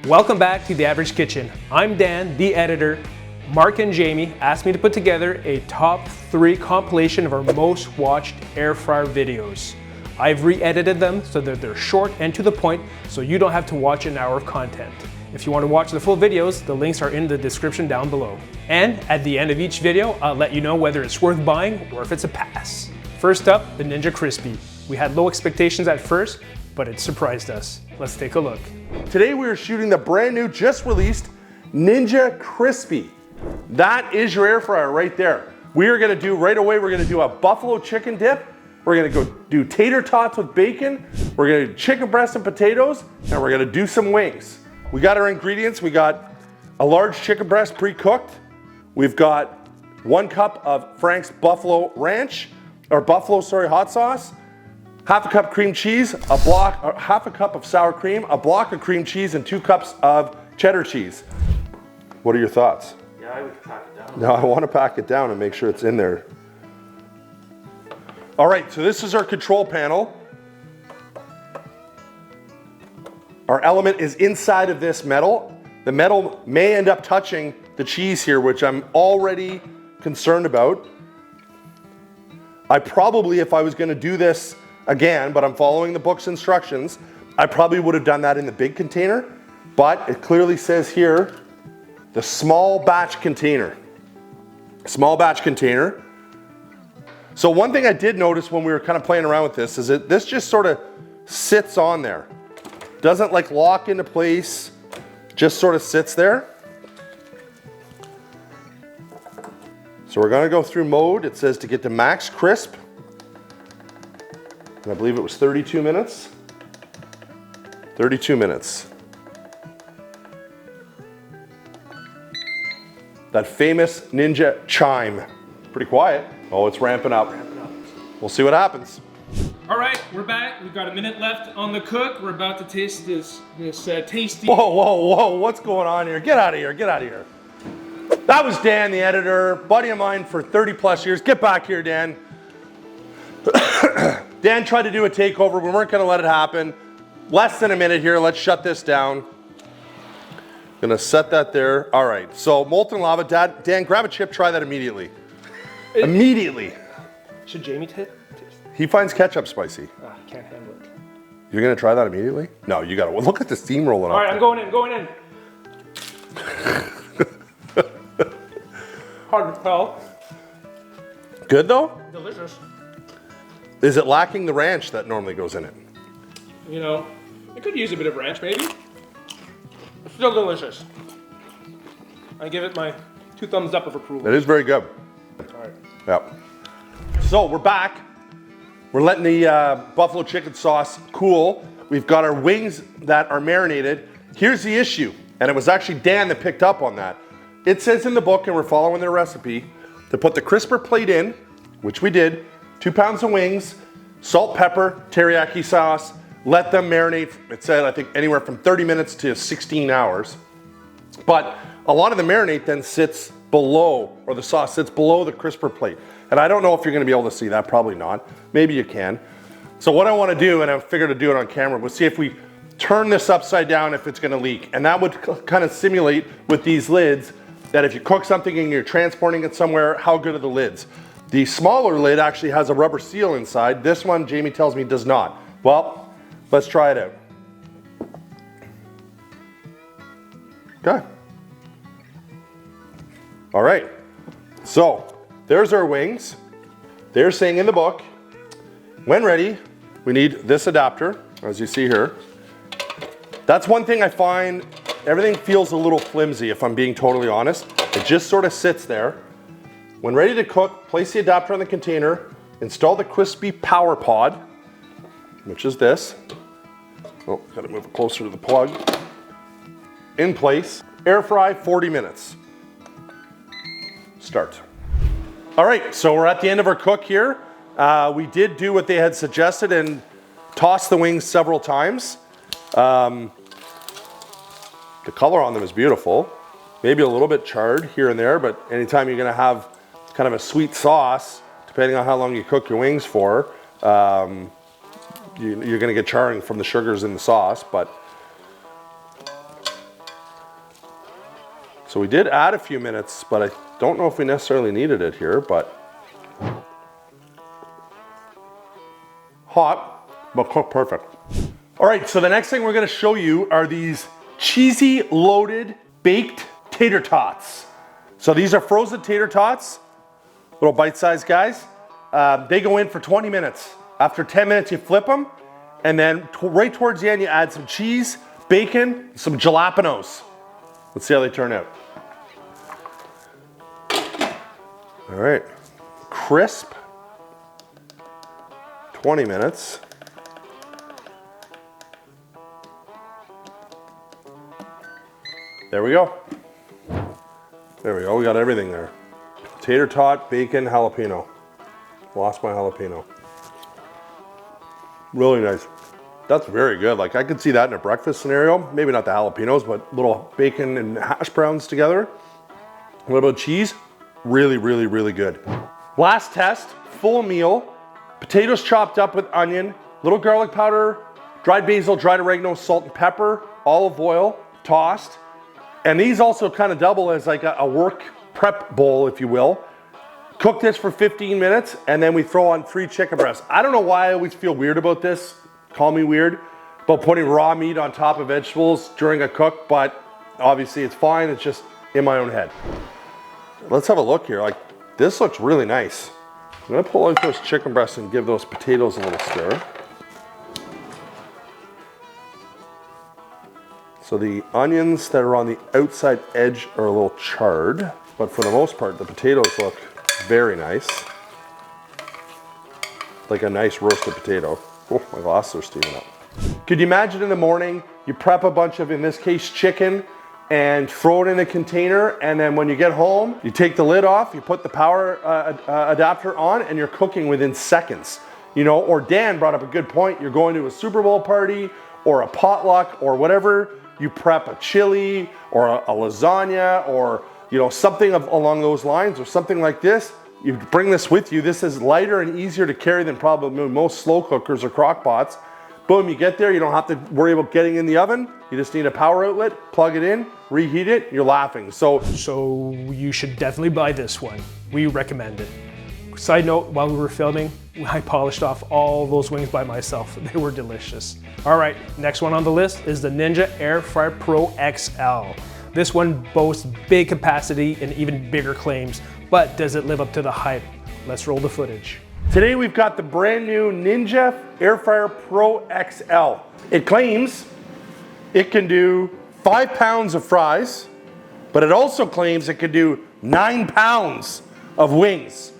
Welcome back to The Average Kitchen. I'm Dan, the editor. Mark and Jamie asked me to put together a top 3 compilation of our most watched air fryer videos. I've re-edited them so that they're short and to the point, so you don't have to watch an hour of content. If you want to watch the full videos, the links are in the description down below. And at the end of each video, I'll let you know whether it's worth buying or if it's a pass. First up, the Ninja CRISPI. We had low expectations at first, but it surprised us. Let's take a look. Today we are shooting the brand new, just released Ninja CRISPI. That is your air fryer right there. We are gonna do right away, we're gonna do a buffalo chicken dip. We're gonna go do tater tots with bacon. We're gonna do chicken breast and potatoes, and we're gonna do some wings. We got our ingredients. We got a large chicken breast pre-cooked. We've got 1 cup of Frank's Buffalo Ranch, or Buffalo, sorry, hot sauce. Half a cup cream cheese, half a cup of sour cream, a block of cream cheese, and 2 cups of cheddar cheese. What are your thoughts? Yeah, I would pack it down. No, I want to pack it down and make sure it's in there. All right, so this is our control panel. Our element is inside of this metal. The metal may end up touching the cheese here, which I'm already concerned about. I probably, if I was going to do this again, but I'm following the book's instructions, I probably would have done that in the big container, but it clearly says here, the small batch container. Small batch container. So one thing I did notice when we were kind of playing around with this is that this just sort of sits on there. Doesn't like lock into place, just sort of sits there. So we're gonna go through mode. It says to get to max crisp. And I believe it was 32 minutes. 32 minutes. That famous Ninja chime. Pretty quiet. Oh, it's ramping up. We'll see what happens. All right, we're back. We've got a minute left on the cook. We're about to taste this tasty. Whoa, whoa, whoa, what's going on here? Get out of here, get out of here. That was Dan, the editor, buddy of mine for 30 plus years. Get back here, Dan. Dan tried to do a takeover. We weren't gonna let it happen. Less than a minute here, let's shut this down. Gonna set that there. All right, so molten lava. Dan, grab a chip, try that immediately. Immediately. Should Jamie taste? He finds ketchup spicy. Can't handle it. You're gonna try that immediately? No, you gotta, look at the steam rolling All right, up. I'm going in. Hard to tell. Good though? Delicious. Is it lacking the ranch that normally goes in it? You know, I could use a bit of ranch maybe. It's still delicious. I give it my 2 thumbs up of approval. It is very good. All right. Yep. So we're back. We're letting the buffalo chicken sauce cool. We've got our wings that are marinated. Here's the issue, and it was actually Dan that picked up on that. It says in the book, and we're following their recipe, to put the crisper plate in, which we did, 2 pounds of wings, salt, pepper, teriyaki sauce, let them marinate. It said, I think, anywhere from 30 minutes to 16 hours. But a lot of the marinade then sits below, or the sauce sits below the crisper plate. And I don't know if you're gonna be able to see that, probably not. Maybe you can. So what I wanna do, and I figured to do it on camera, was see if we turn this upside down if it's gonna leak. And that would kind of simulate with these lids that if you cook something and you're transporting it somewhere, how good are the lids? The smaller lid actually has a rubber seal inside. This one, Jamie tells me, does not. Well, let's try it out. Okay. All right, so there's our wings. They're saying in the book, when ready, we need this adapter, as you see here. That's one thing I find, everything feels a little flimsy if I'm being totally honest. It just sort of sits there. When ready to cook, place the adapter on the container, install the CRISPI Power Pod, which is this. Oh, gotta move it closer to the plug. In place, air fry 40 minutes. Start. All right, so we're at the end of our cook here. We did do what they had suggested and toss the wings several times. The color on them is beautiful. Maybe a little bit charred here and there, but anytime you're gonna have kind of a sweet sauce, depending on how long you cook your wings for, you're gonna get charring from the sugars in the sauce, but So we did add a few minutes, but I don't know if we necessarily needed it here, but hot, but cooked perfect. All right, so the next thing we're gonna show you are these cheesy loaded baked tater tots. So these are frozen tater tots, little bite-sized guys. They go in for 20 minutes. After 10 minutes, you flip them, and then right towards the end, you add some cheese, bacon, some jalapenos. Let's see how they turn out. All right, crisp, 20 minutes. There we go. There we go, we got everything there. Tater tot, bacon, jalapeno. Lost my jalapeno. Really nice. That's very good. Like I could see that in a breakfast scenario. Maybe not the jalapenos, but little bacon and hash browns together. A little bit of cheese. Really, really, really good. Last test, full meal. Potatoes chopped up with onion, little garlic powder, dried basil, dried oregano, salt and pepper, olive oil, tossed. And these also kind of double as like a work prep bowl, if you will. Cook this for 15 minutes, and then we throw on 3 chicken breasts. I don't know why I always feel weird about this. Call me weird, about putting raw meat on top of vegetables during a cook, but obviously it's fine. It's just in my own head. Let's have a look here. Like, this looks really nice. I'm gonna pull out those chicken breasts and give those potatoes a little stir. So the onions that are on the outside edge are a little charred, but for the most part, the potatoes look very nice. Like a nice roasted potato. Oh, my glasses are steaming up. Could you imagine in the morning, you prep a bunch of, in this case, chicken, and throw it in a container, and then when you get home, you take the lid off, you put the power adapter on, and you're cooking within seconds. You know, or Dan brought up a good point, you're going to a Super Bowl party, or a potluck, or whatever, you prep a chili, or a lasagna, or you know, something along those lines, or something like this. You bring this with you. This is lighter and easier to carry than probably most slow cookers or crock pots. Boom, you get there, you don't have to worry about getting in the oven. You just need a power outlet, plug it in, reheat it, you're laughing. So you should definitely buy this one. We recommend it. Side note, while we were filming, I polished off all those wings by myself. They were delicious. All right, next one on the list is the Ninja Air Fryer Pro XL. This one boasts big capacity and even bigger claims, but does it live up to the hype? Let's roll the footage. Today we've got the brand new Ninja Air Fryer Pro XL. It claims it can do 5 pounds of fries, but it also claims it can do 9 pounds of wings.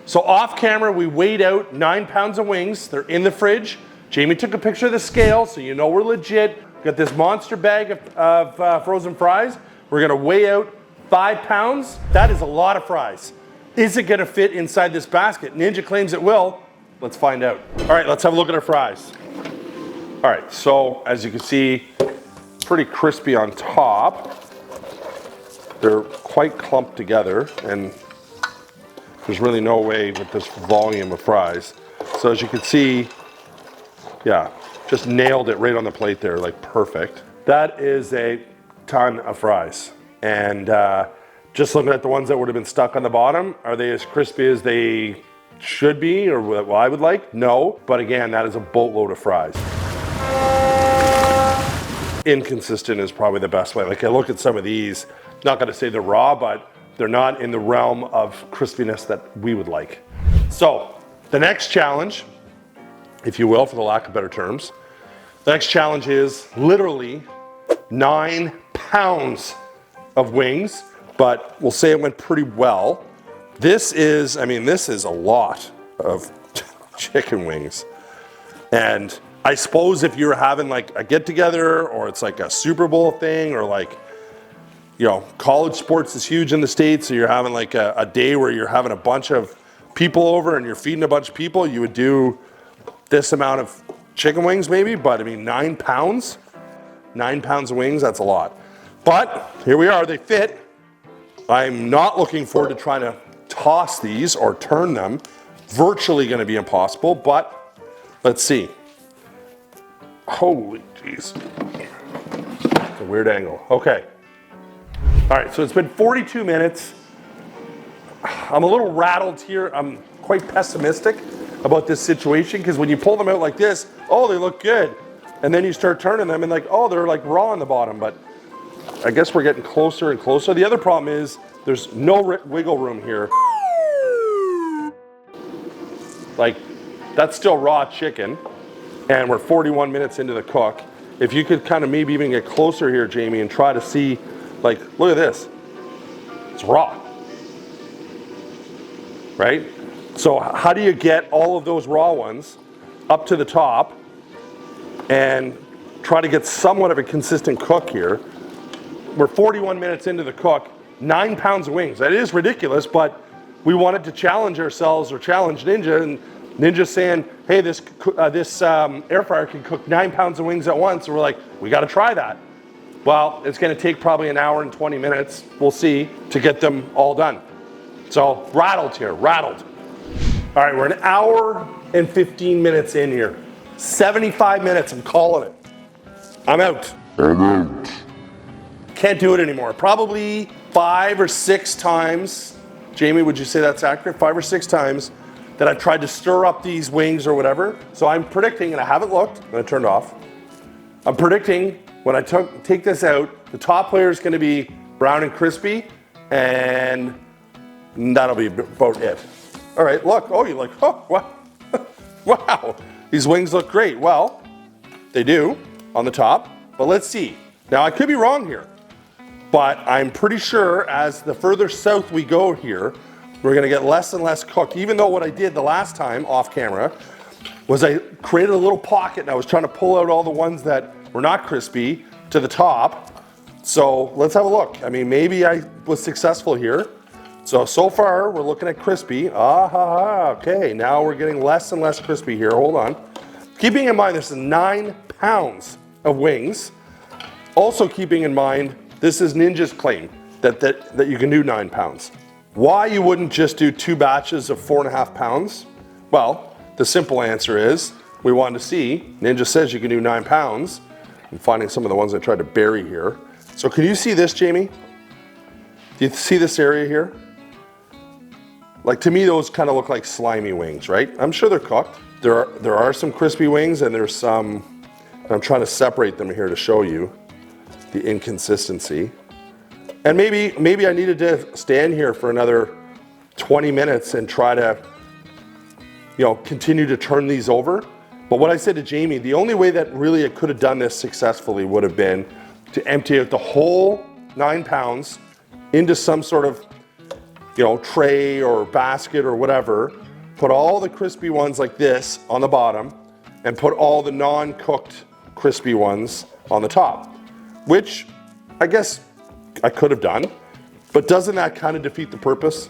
So off camera, we weighed out 9 pounds of wings. They're in the fridge. Jamie took a picture of the scale, so you know we're legit. Got this monster bag of frozen fries. We're gonna weigh out 5 pounds. That is a lot of fries. Is it gonna fit inside this basket? Ninja claims it will. Let's find out. All right, let's have a look at our fries. All right, so as you can see, pretty crispy on top. They're quite clumped together, and there's really no way with this volume of fries. So as you can see, yeah, just nailed it right on the plate there, like perfect. That is a ton of fries. And just looking at the ones that would have been stuck on the bottom, are they as crispy as they should be, or what I would like? No, but again, that is a boatload of fries. Inconsistent is probably the best way. Like I look at some of these, not gonna say they're raw, but they're not in the realm of crispiness that we would like. So the next challenge, if you will, for the lack of better terms, the next challenge is literally 9 pounds of wings, but we'll say it went pretty well. This is, I mean, this is a lot of chicken wings. And I suppose if you're having like a get together, or it's like a Super Bowl thing, or like, you know, college sports is huge in the States, so you're having like a day where you're having a bunch of people over and you're feeding a bunch of people, you would do this amount of chicken wings maybe, but I mean 9 pounds? 9 pounds of wings, that's a lot. But here we are, they fit. I'm not looking forward to trying to toss these or turn them. Virtually gonna be impossible, but let's see. Holy jeez. It's a weird angle. Okay. All right, so it's been 42 minutes. I'm a little rattled here. I'm quite pessimistic about this situation because when you pull them out like this, oh, they look good. And then you start turning them and like, oh, they're like raw on the bottom. But I guess we're getting closer and closer. The other problem is there's no wiggle room here. Like, that's still raw chicken. And we're 41 minutes into the cook. If you could kind of maybe even get closer here, Jamie, and try to see, like, look at this. It's raw. Right? So how do you get all of those raw ones up to the top and try to get somewhat of a consistent cook here? We're 41 minutes into the cook, 9 pounds of wings. That is ridiculous, but we wanted to challenge ourselves or challenge Ninja, and Ninja's saying, hey, this air fryer can cook 9 pounds of wings at once. And we're like, we got to try that. Well, it's going to take probably an hour and 20 minutes, we'll see, to get them all done. So rattled here, rattled. All right, we're an hour and 15 minutes in here. 75 minutes, I'm calling it. I'm out. Can't do it anymore. Probably 5 or 6 times, Jamie, would you say that's accurate? 5 or 6 times that I've tried to stir up these wings or whatever. So I'm predicting, and I haven't looked, I'm gonna turn it off. I'm predicting when I take this out, the top layer is gonna be brown and crispy, and that'll be about it. All right, look, oh, you're like, oh, wow. Wow, these wings look great. Well, they do on the top, but let's see. Now, I could be wrong here, but I'm pretty sure as the further south we go here, we're gonna get less and less cooked, even though what I did the last time off camera was I created a little pocket and I was trying to pull out all the ones that were not crispy to the top. So let's have a look. I mean, maybe I was successful here. So far we're looking at crispy. Okay, now we're getting less and less crispy here. Hold on. Keeping in mind this is 9 pounds of wings. Also keeping in mind, this is Ninja's claim that you can do 9 pounds. Why you wouldn't just do 2 batches of 4.5 pounds? Well, the simple answer is we wanted to see, Ninja says you can do 9 pounds. I'm finding some of the ones I tried to bury here. So can you see this, Jamie? Do you see this area here? Like, to me, those kind of look like slimy wings, right? I'm sure they're cooked. There are some crispy wings and there's some, I'm trying to separate them here to show you the inconsistency. And maybe I needed to stand here for another 20 minutes and try to, continue to turn these over. But what I said to Jamie, the only way that really I could have done this successfully would have been to empty out the whole 9 pounds into some sort of, tray or basket or whatever, put all the crispy ones like this on the bottom, and put all the non-cooked crispy ones on the top, which I guess I could have done, but doesn't that kind of defeat the purpose?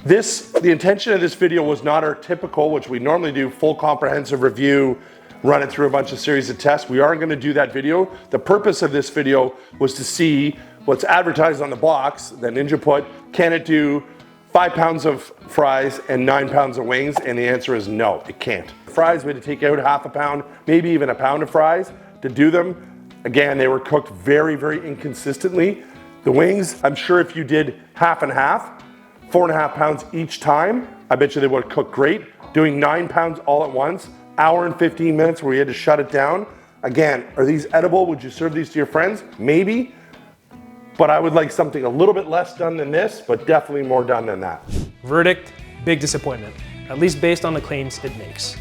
The intention of this video was not our typical, which we normally do, full comprehensive review, run it through a bunch of series of tests. We aren't gonna do that video. The purpose of this video was to see what's advertised on the box that Ninja put. Can it do 5 pounds of fries and 9 pounds of wings? And the answer is no, it can't. Fries, we had to take out half a pound, maybe even a pound of fries to do them. Again, they were cooked very, very inconsistently. The wings, I'm sure if you did half and half, 4.5 pounds each time, I bet you they would have cooked great. Doing 9 pounds all at once, hour and 15 minutes where you had to shut it down. Again, are these edible? Would you serve these to your friends? Maybe, but I would like something a little bit less done than this, but definitely more done than that. Verdict, big disappointment, at least based on the claims it makes.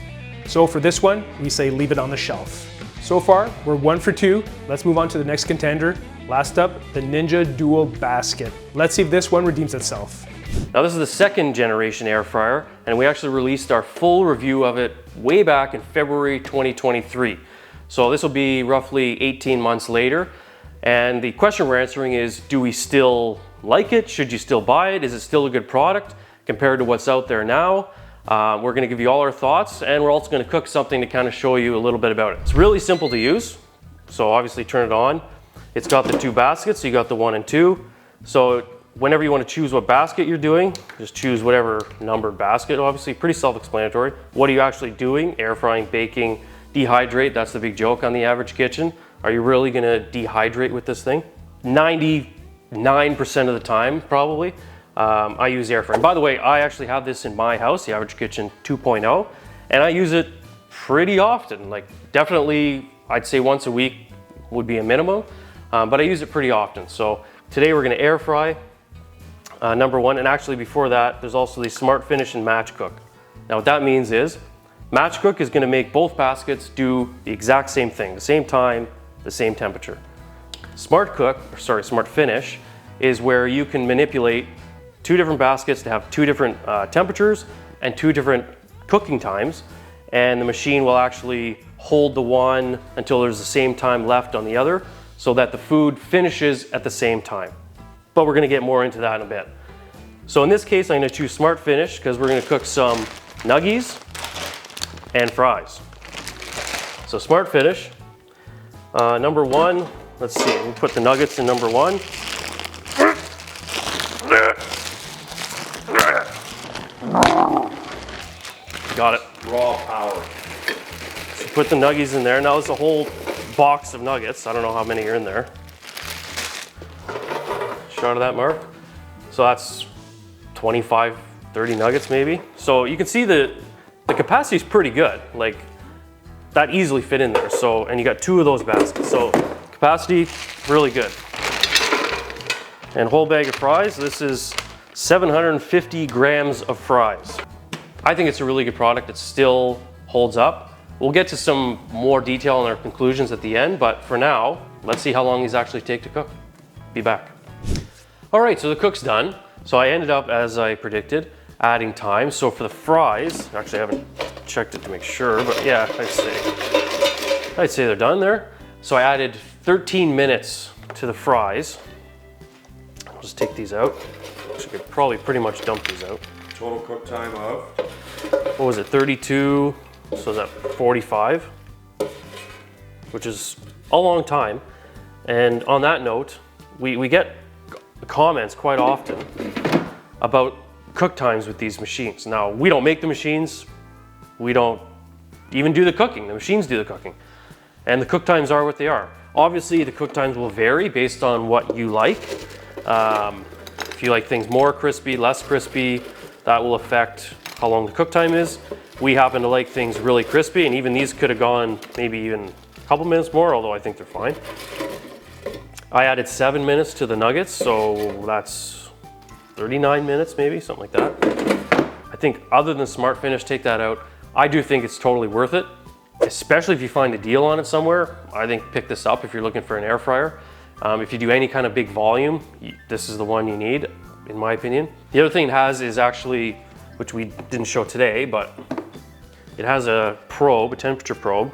So for this one, we say leave it on the shelf. So far, we're 1 for 2. Let's move on to the next contender. Last up, the Ninja Dual Basket. Let's see if this one redeems itself. Now this is the 2nd generation air fryer, and we actually released our full review of it way back in February 2023. So this will be roughly 18 months later. And the question we're answering is, do we still like it? Should you still buy it? Is it still a good product compared to what's out there now? We're gonna give you all our thoughts, and we're also gonna cook something to kind of show you a little bit about it. It's really simple to use. So obviously turn it on. It's got the 2 baskets, so you got the 1 and 2. So whenever you want to choose what basket you're doing, just choose whatever numbered basket, obviously, pretty self-explanatory. What are you actually doing? Air frying, baking, dehydrate, that's the big joke on the average kitchen. Are you really gonna dehydrate with this thing? 90 9% of the time, probably, I use air fryer. And by the way, I actually have this in my house, the Average Kitchen 2.0, and I use it pretty often. Like, definitely, I'd say once a week would be a minimum, but I use it pretty often. So today we're gonna air fry, number one, and actually before that, there's also the Smart Finish and Match Cook. Now what that means is, Match Cook is gonna make both baskets do the exact same thing, the same time, the same temperature. Smart Finish is where you can manipulate two different baskets to have two different temperatures and two different cooking times, and the machine will actually hold the one until there's the same time left on the other, so that the food finishes at the same time. But we're gonna get more into that in a bit. So in this case, I'm gonna choose Smart Finish because we're gonna cook some nuggies and fries. So Smart Finish, number one, let's see, we'll put the nuggets in number one. Got it. Raw power. So put the nuggies in there. Now there's a whole box of nuggets. I don't know how many are in there. Shot of that, Mark. So that's 25, 30 nuggets maybe. So you can see the capacity is pretty good. Like, that easily fit in there. So, and you got two of those baskets. So capacity, really good. And whole bag of fries. This is 750 grams of fries. I think it's a really good product. It still holds up. We'll get to some more detail on our conclusions at the end, but for now, let's see how long these actually take to cook. Be back. All right, so the cook's done. So I ended up, as I predicted, adding time. So for the fries, actually I haven't checked it to make sure, but yeah, I'd say they're done there. So I added 13 minutes to the fries. I'll just take these out. I could probably pretty much dump these out. Total cook time of? What was it, 32? So is that 45? Which is a long time. And on that note, we get comments quite often about cook times with these machines. Now, we don't make the machines. We don't even do the cooking. The machines do the cooking. And the cook times are what they are. Obviously, the cook times will vary based on what you like. If you like things more crispy, less crispy, that will affect how long the cook time is. We happen to like things really crispy, and even these could have gone maybe even a couple minutes more, although I think they're fine. I added 7 minutes to the nuggets, so that's 39 minutes maybe, something like that. I think other than Smart Finish, take that out. I do think it's totally worth it, especially if you find a deal on it somewhere. I think pick this up if you're looking for an air fryer. If you do any kind of big volume, this is the one you need, in my opinion. The other thing it has is actually, which we didn't show today, but it has a probe, a temperature probe.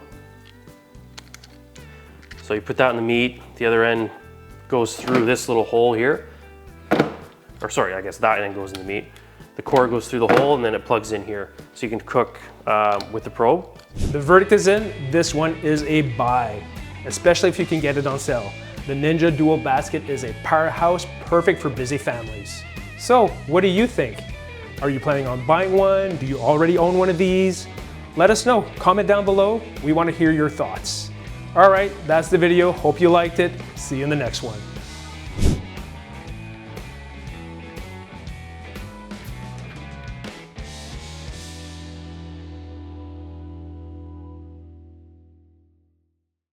So you put that in the meat, the other end goes through this little hole here. Or sorry, I guess that end goes in the meat. The core goes through the hole and then it plugs in here. So you can cook with the probe. The verdict is in, this one is a buy, especially if you can get it on sale. The Ninja Dual Basket is a powerhouse, perfect for busy families. So, what do you think? Are you planning on buying one? Do you already own one of these? Let us know, comment down below. We want to hear your thoughts. All right, that's the video. Hope you liked it. See you in the next one.